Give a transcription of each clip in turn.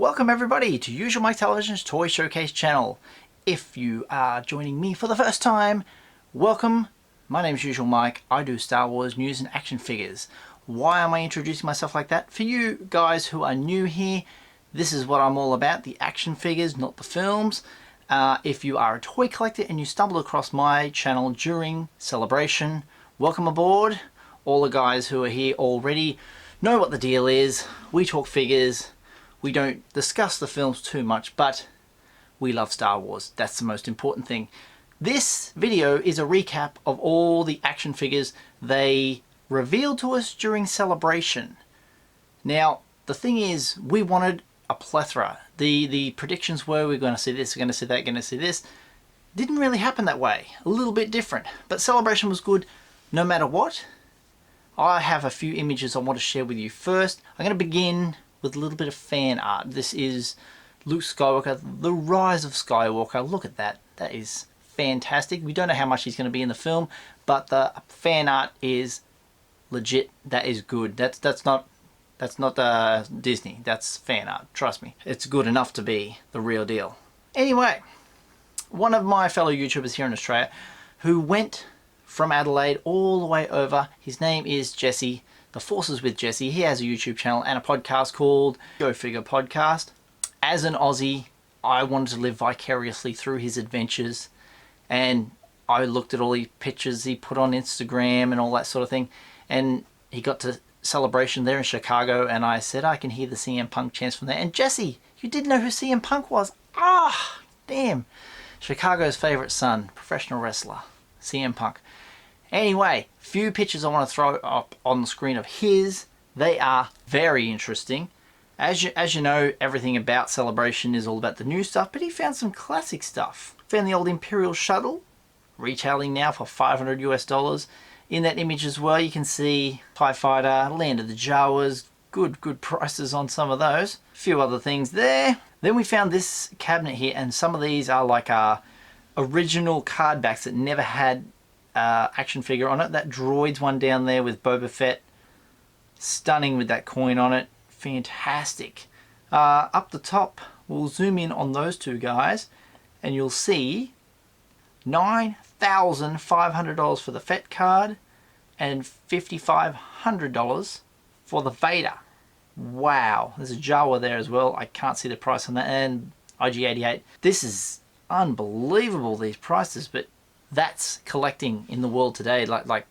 Welcome everybody to Usualmike Television's Toy Showcase channel. If you are joining me for the first time, welcome. My name is Usualmike. I do Star Wars news and action figures. Why am I introducing myself like that? For you guys who are new here, this is what I'm all about, the action figures, not the films. If you are a toy collector and you stumble across my channel during Celebration, welcome aboard. All the guys who are here already know what the deal is. We talk figures. We don't discuss the films too much, but we love Star Wars. That's the most important thing. This video is a recap of all the action figures they revealed to us during Celebration. Now, the thing is, we wanted a plethora. The predictions were we're going to see this, we're going to see that, going to see this. Didn't really happen that way. A little bit different. But Celebration was good no matter what. I have a few images I want to share with you. First, I'm going to begin with a little bit of fan art. This is Luke Skywalker, the Rise of Skywalker. Look at that. That is fantastic. We don't know how much he's going to be in the film, but the fan art is legit. That is good. That's not Disney. That's fan art. Trust me. It's good enough to be the real deal. Anyway, one of my fellow YouTubers here in Australia who went from Adelaide all the way over, his name is Jesse. The Force is with Jesse. He has a YouTube channel and a podcast called Go Figure Podcast. As an Aussie, I wanted to live vicariously through his adventures, and I looked at all the pictures he put on Instagram and all that sort of thing, and he got to Celebration there in Chicago, and I said, I can hear the CM Punk chants from there. And Jesse, you didn't know who CM Punk was? Ah, damn. Chicago's favorite son, professional wrestler, CM Punk. Anyway, few pictures I want to throw up on the screen of his. They are very interesting. As you know, everything about Celebration is all about the new stuff, but he found some classic stuff. Found the old Imperial Shuttle, retailing now for $500 US. In that image as well, you can see TIE Fighter, Land of the Jawas, good prices on some of those. A few other things there. Then we found this cabinet here, and some of these are like original card backs that never had action figure on it. That Droids one down there with Boba Fett, stunning with that coin on it, fantastic. Up the top, we'll zoom in on those two guys and you'll see $9,500 for the Fett card and $5,500 for the Vader. Wow, there's a Jawa there as well. I can't see the price on that, and IG88. This is unbelievable, these prices, but that's collecting in the world today. Like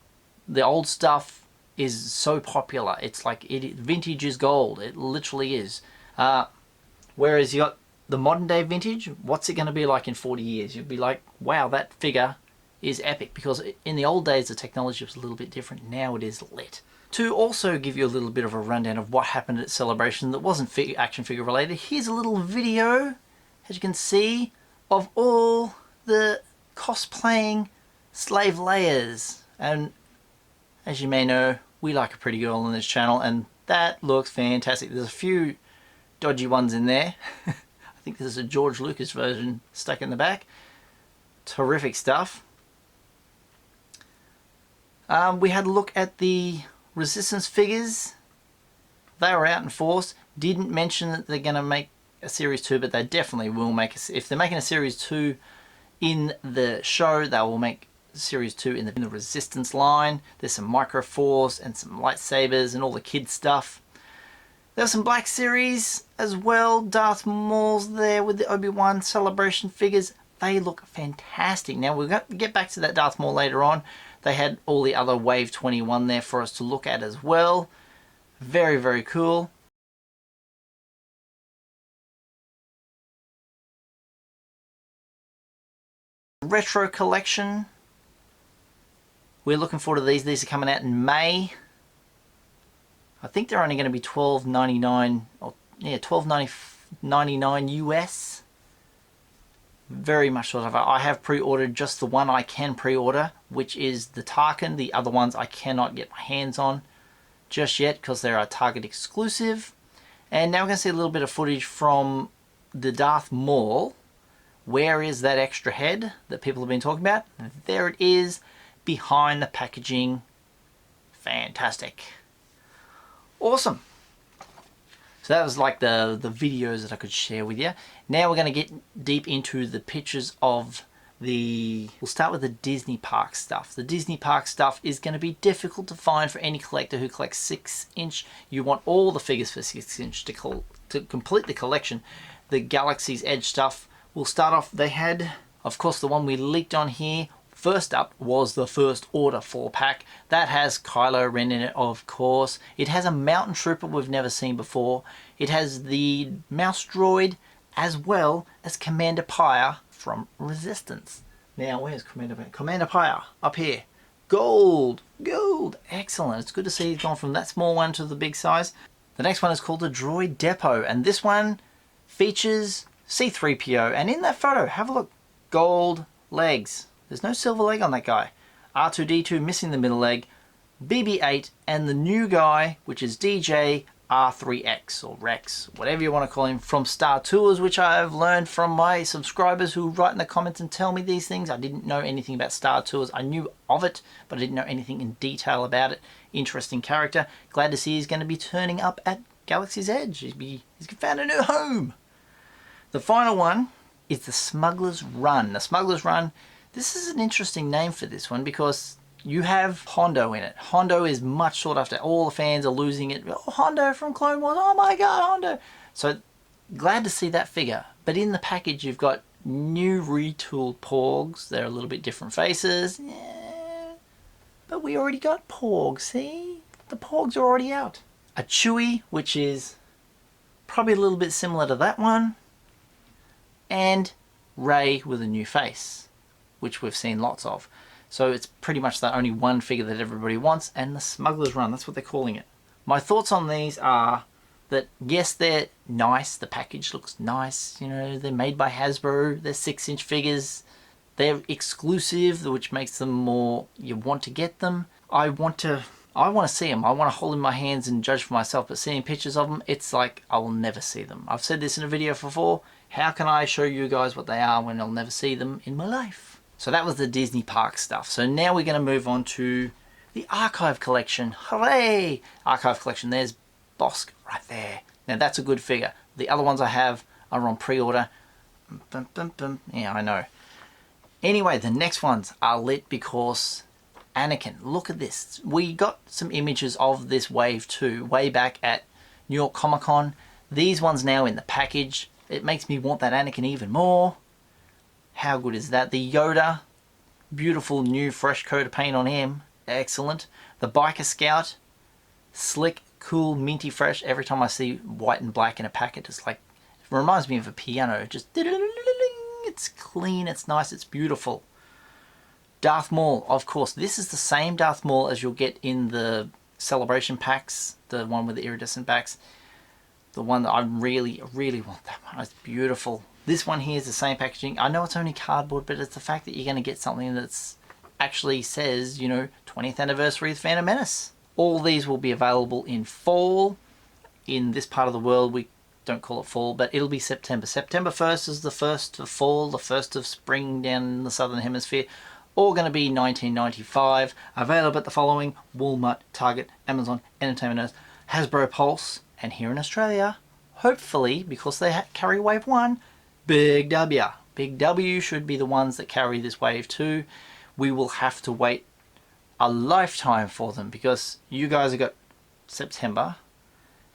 the old stuff is so popular. It's like vintage is gold. It literally is. Whereas you got the modern day vintage, what's it going to be like in 40 years? You'll be like, wow, that figure is epic. Because in the old days, the technology was a little bit different. Now it is lit. To also give you a little bit of a rundown of what happened at Celebration that wasn't action figure related, here's a little video, as you can see, of all the cosplaying slave Leias. And as you may know, we like a pretty girl on this channel, and that looks fantastic. There's a few dodgy ones in there. I think there's a George Lucas version stuck in the back. Terrific stuff. We had a look at the Resistance figures. They were out in force. Didn't mention that they're going to make a Series 2, but they definitely will make if they're making a Series 2 in the show, they will make Series 2 in the Resistance line. There's some Micro Force and some lightsabers and all the kids stuff. There's some Black Series as well. Darth Maul's there with the Obi-Wan Celebration figures. They look fantastic. Now we'll get back to that Darth Maul later on. They had all the other Wave 21 there for us to look at as well. Very, very cool. Retro collection. We're looking forward to these. These are coming out in May. I think they're only going to be $12.99, or yeah, $12.99 US. Very much sort of. I have pre-ordered just the one I can pre-order, which is the Tarkin. The other ones I cannot get my hands on just yet because they're a Target exclusive. And now we're going to see a little bit of footage from the Darth Maul. Where is that extra head that people have been talking about? There it is, behind the packaging. Fantastic. Awesome. So that was like the videos that I could share with you. Now we're going to get deep into the pictures of we'll start with the Disney park stuff. The Disney park stuff is going to be difficult to find for any collector who collects 6-inch. You want all the figures for 6-inch to complete the collection. The Galaxy's Edge stuff, we'll start off, they had, of course, the one we leaked on here. First up was the First Order 4-pack. That has Kylo Ren in it, of course. It has a Mountain Trooper we've never seen before. It has the Mouse Droid, as well as Commander Pyre from Resistance. Now, where's Commander Pyre? Commander Pyre, up here. Gold! Gold! Excellent. It's good to see he's gone from that small one to the big size. The next one is called the Droid Depot, and this one features C-3PO. And in that photo, have a look. Gold legs. There's no silver leg on that guy. R2-D2 missing the middle leg. BB-8 and the new guy, which is DJ R3X or Rex, whatever you want to call him, from Star Tours, which I've learned from my subscribers who write in the comments and tell me these things. I didn't know anything about Star Tours. I knew of it, but I didn't know anything in detail about it. Interesting character. Glad to see he's going to be turning up at Galaxy's Edge. He's found a new home. The final one is the Smugglers Run. The Smugglers Run, this is an interesting name for this one because you have Hondo in it. Hondo is much sought after. All the fans are losing it. Oh, Hondo from Clone Wars. Oh my god, Hondo. So glad to see that figure. But in the package you've got new retooled Porgs. They're a little bit different faces. Yeah. But we already got Porgs, see? The Porgs are already out. A Chewie, which is probably a little bit similar to that one. And Rey with a new face, which we've seen lots of. So it's pretty much the only one figure that everybody wants, and the Smugglers Run, that's what they're calling it. My thoughts on these are that, yes, they're nice, the package looks nice, you know, they're made by Hasbro, they're 6-inch figures, they're exclusive, which makes them more, you want to get them. I want to see them, I want to hold them in my hands and judge for myself, but seeing pictures of them, it's like I will never see them. I've said this in a video before, how can I show you guys what they are when I'll never see them in my life? So that was the Disney park stuff. So now we're going to move on to the Archive Collection. Hooray! Archive Collection, there's Bosk right there. Now that's a good figure. The other ones I have are on pre-order. Yeah, I know. Anyway, the next ones are lit because Anakin, look at this. We got some images of this wave 2 way back at New York Comic Con. These ones now in the package. It makes me want that Anakin even more. How good is that? The Yoda, beautiful new fresh coat of paint on him. Excellent. The Biker Scout, slick, cool, minty fresh. Every time I see white and black in a packet, it's like, it reminds me of a piano. Just, it's clean, it's nice, it's beautiful. Darth Maul, of course. This is the same Darth Maul as you'll get in the Celebration packs, the one with the iridescent backs. The one that I really, really want that one. It's beautiful. This one here is the same packaging. I know it's only cardboard, but it's the fact that you're going to get something that's actually says, you know, 20th anniversary of Phantom Menace. All these will be available in fall. In this part of the world, we don't call it fall, but it'll be September. September 1st is the first of fall, the first of spring down in the southern hemisphere. All going to be $19.95. Available at the following: Walmart, Target, Amazon, Entertainment News, Hasbro Pulse, and here in Australia, hopefully, because they carry Wave 1, Big W. Big W should be the ones that carry this Wave 2. We will have to wait a lifetime for them because you guys have got September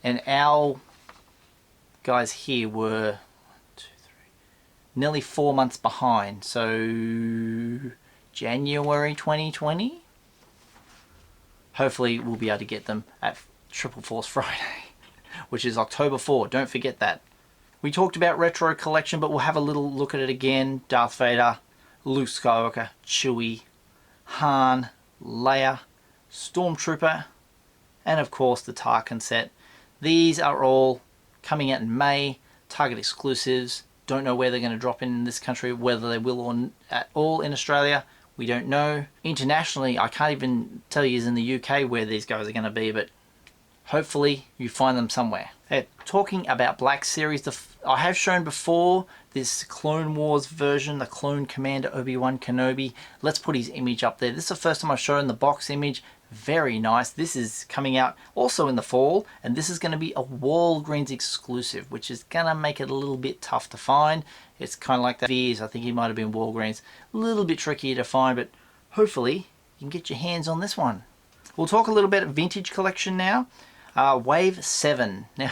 and our guys here were nearly 4 months behind. So January 2020. Hopefully we'll be able to get them at Triple Force Friday, which is October 4. Don't forget that. We talked about Retro Collection, but we'll have a little look at it again. Darth Vader, Luke Skywalker, Chewie, Han, Leia, Stormtrooper, and of course the Tarkin set. These are all coming out in May, Target exclusives. Don't know where they're going to drop in this country, whether they will or at all in Australia. We don't know. Internationally, I can't even tell you in the UK where these guys are going to be, but hopefully you find them somewhere. Talking about Black Series, I have shown before this Clone Wars version, the Clone Commander Obi-Wan Kenobi. Let's put his image up there. This is the first time I've shown the box image. Very nice. This is coming out also in the fall, and this is going to be a Walgreens exclusive, which is going to make it a little bit tough to find. It's kind of like that Veers. I think he might have been Walgreens. A little bit trickier to find, but hopefully you can get your hands on this one. We'll talk a little bit vintage collection now. Wave 7. Now,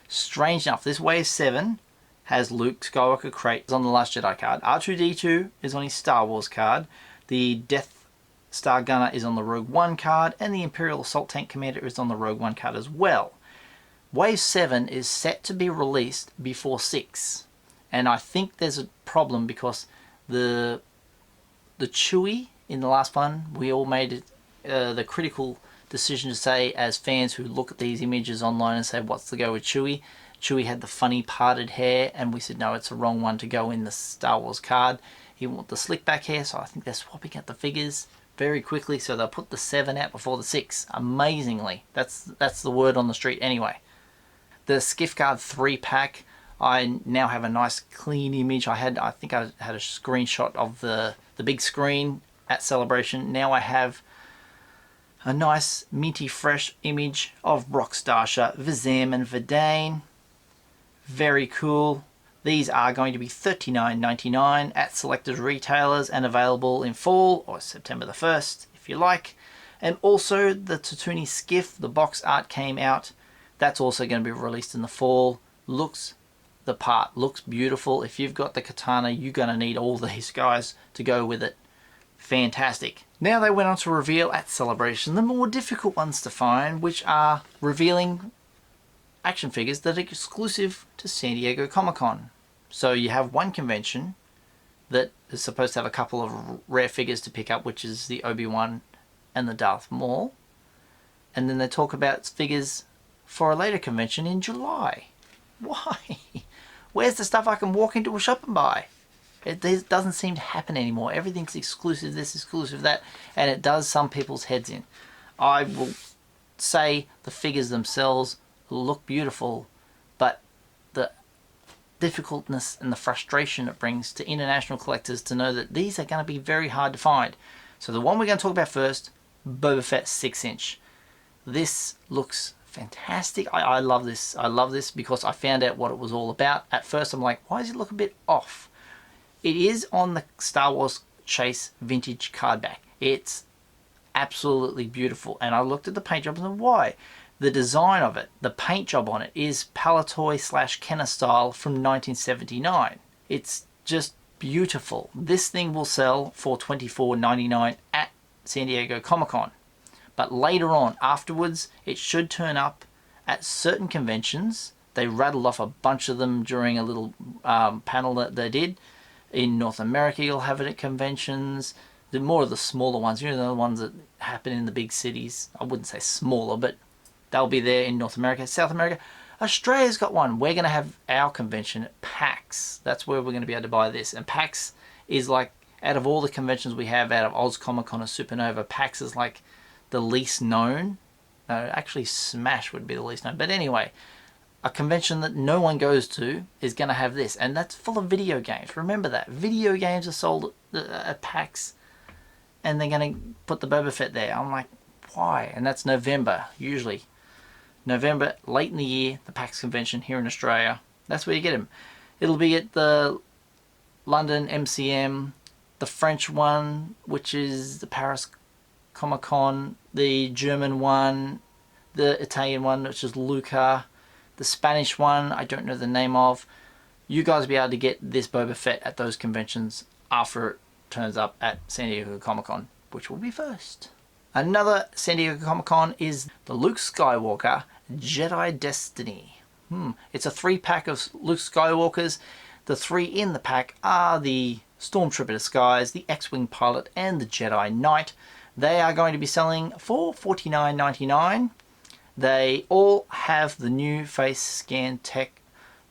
strange enough, this Wave 7 has Luke Skywalker crate on the Last Jedi card. R2-D2 is on his Star Wars card. The Death Star Gunner is on the Rogue One card, and the Imperial Assault Tank Commander is on the Rogue One card as well. Wave 7 is set to be released before 6, and I think there's a problem because the Chewie in the last one, we all made the critical decision to say, as fans who look at these images online and say, what's to go with Chewie? Chewie had the funny parted hair, and we said no, it's the wrong one to go in the Star Wars card. He wanted the slick back hair, so I think they're swapping out the figures very quickly, so they'll put the 7 out before the 6. Amazingly. That's the word on the street anyway. The Skiff Guard 3-pack, I now have a nice clean image. I think I had a screenshot of the big screen at Celebration. Now I have a nice minty fresh image of Brock Starsha, Vizam and Verdane. Very cool. These are going to be $39.99 at selected retailers and available in fall or September the 1st if you like. And also the Tatooine Skiff, the box art came out. That's also going to be released in the fall. Looks the part, looks beautiful. If you've got the katana, you're going to need all these guys to go with it. Fantastic. Now they went on to reveal at Celebration the more difficult ones to find, which are revealing action figures that are exclusive to San Diego Comic-Con. So you have one convention that is supposed to have a couple of rare figures to pick up, which is the Obi-Wan and the Darth Maul. And then they talk about figures for a later convention in July. Why? Where's the stuff I can walk into a shop and buy? It doesn't seem to happen anymore. Everything's exclusive, this, exclusive, that, and it does some people's heads in. I will say the figures themselves look beautiful, but the difficultness and the frustration it brings to international collectors to know that these are going to be very hard to find. So the one we're going to talk about first, Boba Fett 6-inch. This looks fantastic. I love this. I love this because I found out what it was all about. At first I'm like, why does it look a bit off? It is on the Star Wars Chase vintage card back. It's absolutely beautiful, and I looked at the paint job and said, why? The design of it, the paint job on it, is Palitoy / Kenner style from 1979. It's just beautiful. This thing will sell for $24.99 at San Diego Comic-Con. But later on, afterwards, it should turn up at certain conventions. They rattled off a bunch of them during a little panel that they did. In North America, you'll have it at conventions. The more of the smaller ones, you know, the ones that happen in the big cities. I wouldn't say smaller, but they'll be there in North America. South America, Australia's got one. We're going to have our convention at PAX. That's where we're going to be able to buy this. And PAX is like, out of all the conventions we have out of Oz Comic Con or Supernova, PAX is like the least known. No, actually Smash would be the least known. But anyway, a convention that no one goes to is going to have this. And that's full of video games. Remember that. Video games are sold at PAX. And they're going to put the Boba Fett there. I'm like, why? And that's November, usually. November, late in the year, the PAX convention here in Australia. That's where you get them. It'll be at the London MCM, the French one, which is the Paris Comic Con, the German one, the Italian one, which is Lucca, the Spanish one, I don't know the name of. You guys will be able to get this Boba Fett at those conventions after it turns up at San Diego Comic Con, which will be first. Another San Diego Comic Con is the Luke Skywalker Jedi Destiny. It's a 3-pack of Luke Skywalkers. The 3 in the pack are the Stormtrooper Disguise, the X-Wing Pilot, and the Jedi Knight. They are going to be selling for $49.99. They all have the new face scan tech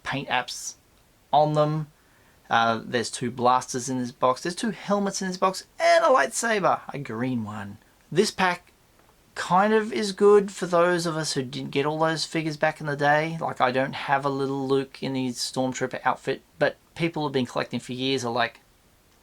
paint apps on them. There's 2 blasters in this box. There's 2 helmets in this box and a lightsaber, a green one. This pack kind of is good for those of us who didn't get all those figures back in the day. Like, I don't have a little Luke in his Stormtrooper outfit, but people have been collecting for years are like,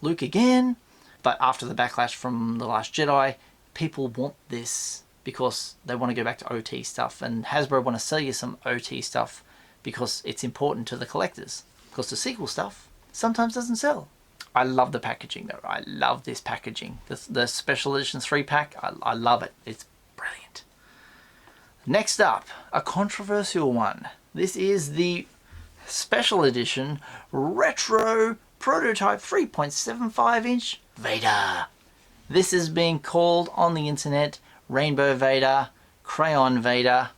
Luke again? But after the backlash from The Last Jedi, people want this because they want to go back to OT stuff, and Hasbro want to sell you some OT stuff because it's important to the collectors, because the sequel stuff sometimes doesn't sell. I love the packaging though. I love this packaging. The special edition 3-pack, I love it. It's brilliant. Next up, a controversial one. This is the special edition retro prototype 3.75 inch Vader. This is being called on the internet Rainbow Vader, Crayon Vader,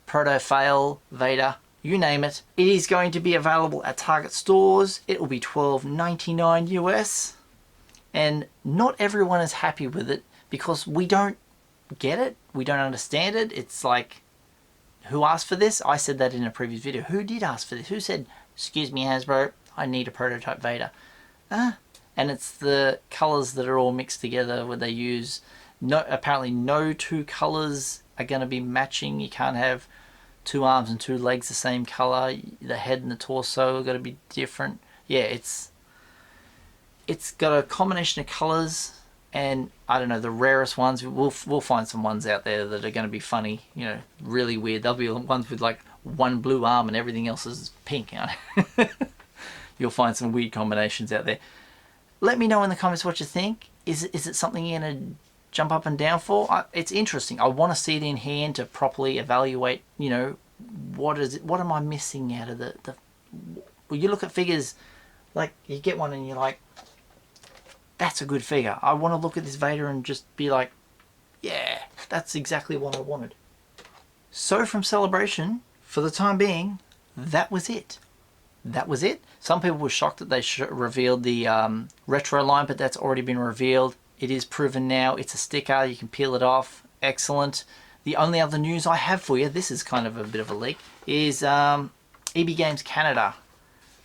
Proto-Fail Vader, you name it. It is going to be available at Target stores. It will be $12.99 US. And not everyone is happy with it because we don't get it. We don't understand it. It's like, who asked for this? I said that in a previous video. Who did ask for this? Who said, excuse me Hasbro, I need a prototype Vader? And it's the colors that are all mixed together where they use, apparently no two colors are going to be matching. You can't have two arms and two legs the same color. The head and the torso are going to be different. Yeah, it's got a combination of colors, and I don't know, the rarest ones, we'll find some ones out there that are going to be funny, you know, really weird. There'll be ones with like one blue arm and everything else is pink. You know? You'll find some weird combinations out there. Let me know in the comments what you think. Is it something you're going to jump up and down for? It's interesting. I want to see it in hand to properly evaluate, you know, what am I missing out of the well, you look at figures, like you get one and you're like, that's a good figure. I want to look at this Vader and just be like, yeah, that's exactly what I wanted. So from Celebration, for the time being, that was it. That was it. Some people were shocked that they revealed the retro line, but that's already been revealed. It is proven now. It's a sticker. You can peel it off. Excellent. The only other news I have for you, this is kind of a bit of a leak, is EB Games Canada.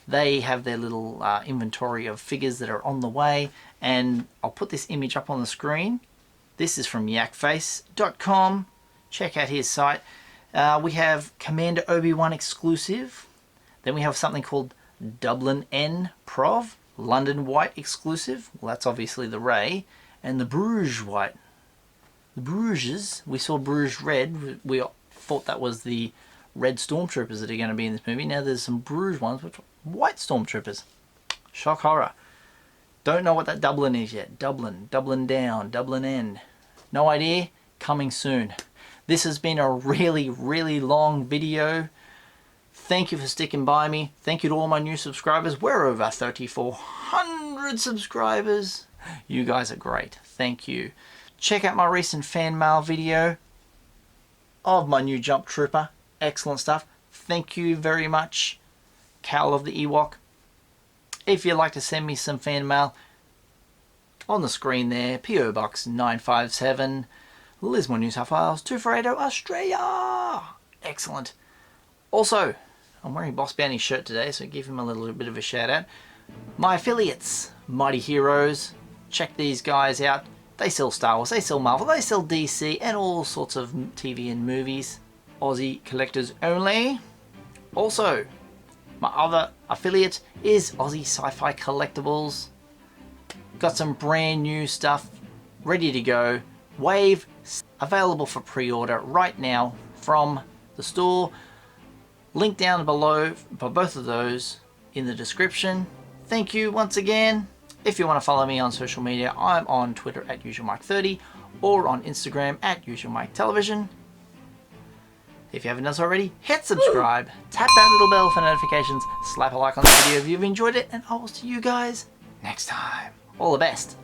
They have their little inventory of figures that are on the way, and I'll put this image up on the screen. This is from yakface.com. Check out his site. We have Commander Obi-Wan exclusive. Then we have something called Dublin N Prov, London White exclusive. Well, that's obviously the Ray. And the Bruges White. The Bruges, we saw Bruges Red. We thought that was the red stormtroopers that are going to be in this movie. Now there's some Bruges ones, which are white stormtroopers. Shock horror. Don't know what that Dublin is yet. Dublin down, Dublin N. No idea. Coming soon. This has been a really, really long video. Thank you for sticking by me. Thank you to all my new subscribers. We're over 3,400 subscribers. You guys are great. Thank you. Check out my recent fan mail video of my new Jump Trooper. Excellent stuff. Thank you very much, Cal of the Ewok. If you'd like to send me some fan mail, on the screen there, PO Box 957, Lismore, New South Wales 248, Australia. Excellent. Also, I'm wearing Boss Bounty's shirt today, so give him a little bit of a shout out. My affiliates, Mighty Heroes, check these guys out. They sell Star Wars, they sell Marvel, they sell DC, and all sorts of TV and movies. Aussie collectors only. Also, my other affiliate is Aussie Sci-Fi Collectibles. Got some brand new stuff ready to go. Wave, available for pre-order right now from the store. Link down below for both of those in the description. Thank you once again. If you want to follow me on social media, I'm on Twitter at Usualmike30 or on Instagram at Usualmike Television. If you haven't done so already, hit subscribe, tap that little bell for notifications, slap a like on the video if you've enjoyed it, and I will see you guys next time. All the best.